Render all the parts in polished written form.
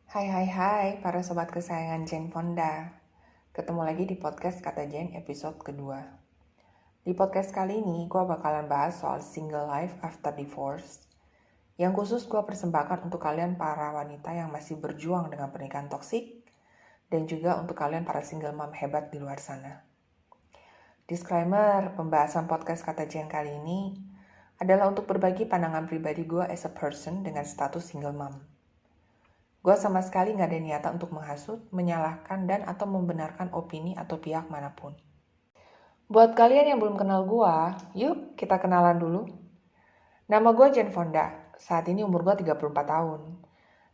Hai para sobat kesayangan Jane Fonda. Ketemu lagi di podcast Kata Jane episode kedua. Di podcast kali ini gue bakalan bahas soal single life after divorce, yang khusus gue persembahkan untuk kalian para wanita yang masih berjuang dengan pernikahan toksik, dan juga untuk kalian para single mom hebat di luar sana. Disclaimer, pembahasan podcast Kata Jane kali ini adalah untuk berbagi pandangan pribadi gue as a person dengan status single mom. Gue sama sekali gak ada niatan untuk menghasut, menyalahkan, dan atau membenarkan opini atau pihak manapun. Buat kalian yang belum kenal gue, yuk kita kenalan dulu. Nama gue Jane Fonda, saat ini umur gue 34 tahun.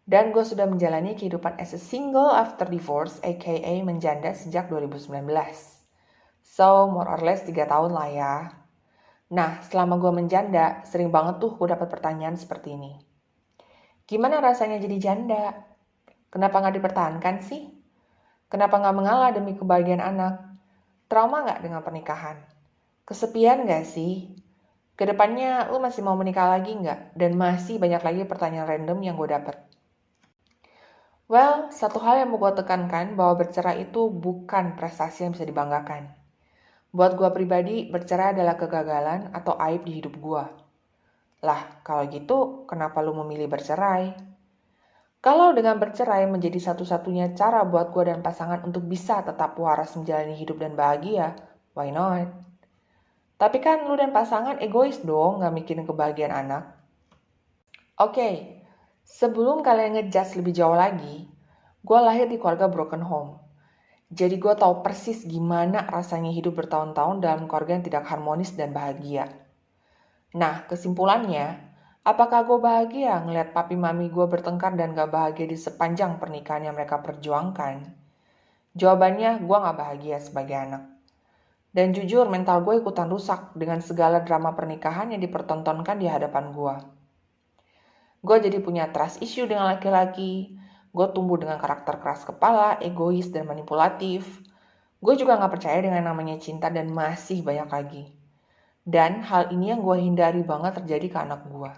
Dan gue sudah menjalani kehidupan as a single after divorce, aka menjanda sejak 2019. So, more or less 3 tahun lah ya. Nah, selama gue menjanda, sering banget tuh gue dapat pertanyaan seperti ini. Gimana rasanya jadi janda? Kenapa gak dipertahankan sih? Kenapa gak mengalah demi kebahagiaan anak? Trauma gak dengan pernikahan? Kesepian gak sih? Kedepannya lu masih mau menikah lagi gak? Dan masih banyak lagi pertanyaan random yang gue dapet. Well, satu hal yang mau gue tekankan bahwa bercerai itu bukan prestasi yang bisa dibanggakan. Buat gue pribadi, bercerai adalah kegagalan atau aib di hidup gue. Lah, kalau gitu, kenapa lu memilih bercerai? Kalau dengan bercerai menjadi satu-satunya cara buat gue dan pasangan untuk bisa tetap waras menjalani hidup dan bahagia, why not? Tapi kan lu dan pasangan egois dong gak mikirin kebahagiaan anak. Oke, sebelum kalian ngejudge lebih jauh lagi, gue lahir di keluarga broken home. Jadi gue tahu persis gimana rasanya hidup bertahun-tahun dalam keluarga yang tidak harmonis dan bahagia. Nah, kesimpulannya, apakah gue bahagia ngeliat papi mami gue bertengkar dan gak bahagia di sepanjang pernikahan yang mereka perjuangkan? Jawabannya, gue gak bahagia sebagai anak. Dan jujur, mental gue ikutan rusak dengan segala drama pernikahan yang dipertontonkan di hadapan gue. Gue jadi punya trust issue dengan laki-laki. Gue tumbuh dengan karakter keras kepala, egois, dan manipulatif. Gue juga gak percaya dengan namanya cinta dan masih banyak lagi. Dan hal ini yang gue hindari banget terjadi ke anak gue.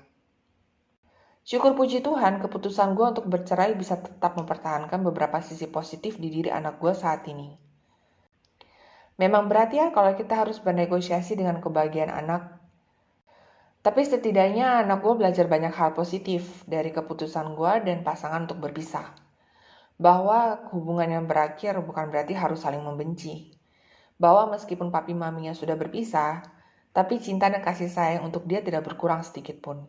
Syukur puji Tuhan, keputusan gue untuk bercerai bisa tetap mempertahankan beberapa sisi positif di diri anak gue saat ini. Memang berat ya kalau kita harus bernegosiasi dengan kebahagiaan anak. Tapi setidaknya anak gue belajar banyak hal positif dari keputusan gue dan pasangan untuk berpisah. Bahwa hubungan yang berakhir bukan berarti harus saling membenci. Bahwa meskipun papi maminya sudah berpisah, tapi cinta dan kasih sayang untuk dia tidak berkurang sedikit pun.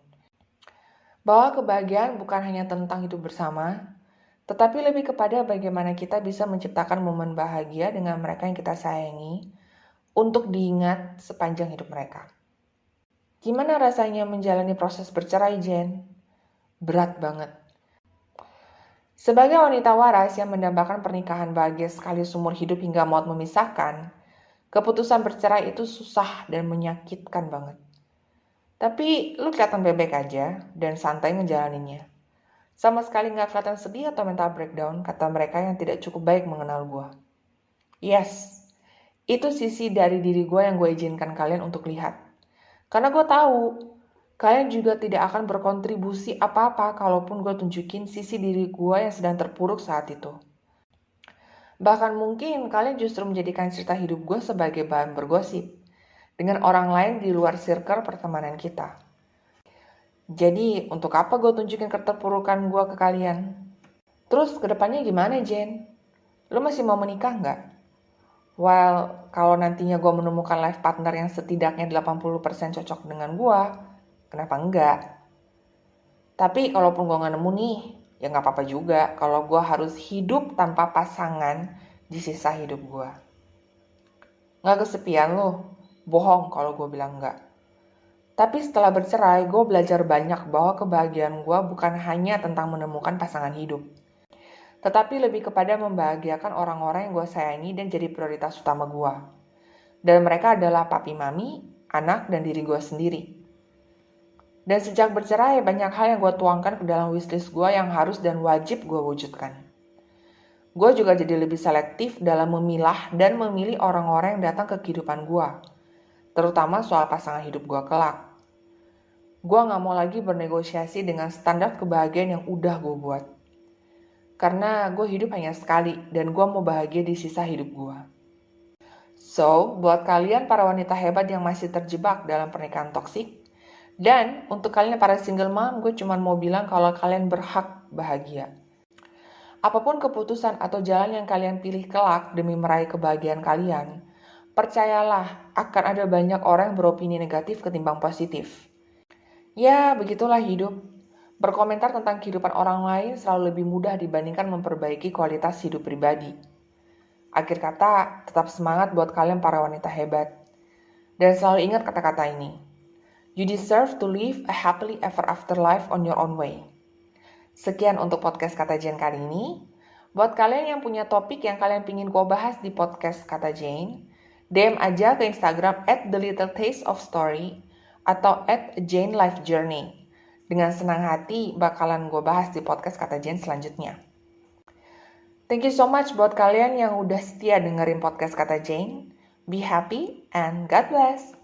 Bahwa kebahagiaan bukan hanya tentang hidup bersama, tetapi lebih kepada bagaimana kita bisa menciptakan momen bahagia dengan mereka yang kita sayangi untuk diingat sepanjang hidup mereka. Gimana rasanya menjalani proses bercerai, Jen? Berat banget. Sebagai wanita waras yang mendambakan pernikahan bahagia sekali seumur hidup hingga maut memisahkan, keputusan bercerai itu susah dan menyakitkan banget. Tapi lu kelihatan bebek aja dan santai ngejalaninnya. Sama sekali gak kelihatan sedih atau mental breakdown, kata mereka yang tidak cukup baik mengenal gue. Yes, itu sisi dari diri gue yang gue izinkan kalian untuk lihat. Karena gue tahu, kalian juga tidak akan berkontribusi apa-apa kalaupun gue tunjukin sisi diri gue yang sedang terpuruk saat itu. Bahkan mungkin kalian justru menjadikan cerita hidup gue sebagai bahan bergosip dengan orang lain di luar circle pertemanan kita. Jadi untuk apa gue tunjukin keterpurukan gue ke kalian? Terus kedepannya gimana, Jen? Lo masih mau menikah nggak? Well, kalau nantinya gue menemukan life partner yang setidaknya 80% cocok dengan gue, kenapa enggak? Tapi kalaupun gue gak nemu nih, ya gak apa-apa juga kalau gue harus hidup tanpa pasangan di sisa hidup gue. Gak kesepian loh, bohong kalau gue bilang enggak. Tapi setelah bercerai, gue belajar banyak bahwa kebahagiaan gue bukan hanya tentang menemukan pasangan hidup, tetapi lebih kepada membahagiakan orang-orang yang gue sayangi dan jadi prioritas utama gue. Dan mereka adalah papi mami, anak, dan diri gue sendiri. Dan sejak bercerai, banyak hal yang gue tuangkan ke dalam wishlist gue yang harus dan wajib gue wujudkan. Gue juga jadi lebih selektif dalam memilah dan memilih orang-orang yang datang ke kehidupan gue, terutama soal pasangan hidup gue kelak. Gue gak mau lagi bernegosiasi dengan standar kebahagiaan yang udah gue buat. Karena gue hidup hanya sekali dan gue mau bahagia di sisa hidup gue. So, buat kalian para wanita hebat yang masih terjebak dalam pernikahan toksik, dan untuk kalian para single mom, gue cuma mau bilang kalau kalian berhak bahagia. Apapun keputusan atau jalan yang kalian pilih kelak demi meraih kebahagiaan kalian, percayalah akan ada banyak orang yang beropini negatif ketimbang positif. Ya, begitulah hidup. Berkomentar tentang kehidupan orang lain selalu lebih mudah dibandingkan memperbaiki kualitas hidup pribadi. Akhir kata, tetap semangat buat kalian para wanita hebat. Dan selalu ingat kata-kata ini. You deserve to live a happily ever after life on your own way. Sekian untuk podcast Kata Jane kali ini. Buat kalian yang punya topik yang kalian pingin gue bahas di podcast Kata Jane, DM aja ke Instagram @thelittletastesofstory atau @janelifejourney. Dengan senang hati bakalan gue bahas di podcast Kata Jane selanjutnya. Thank you so much buat kalian yang udah setia dengerin podcast Kata Jane. Be happy and God bless.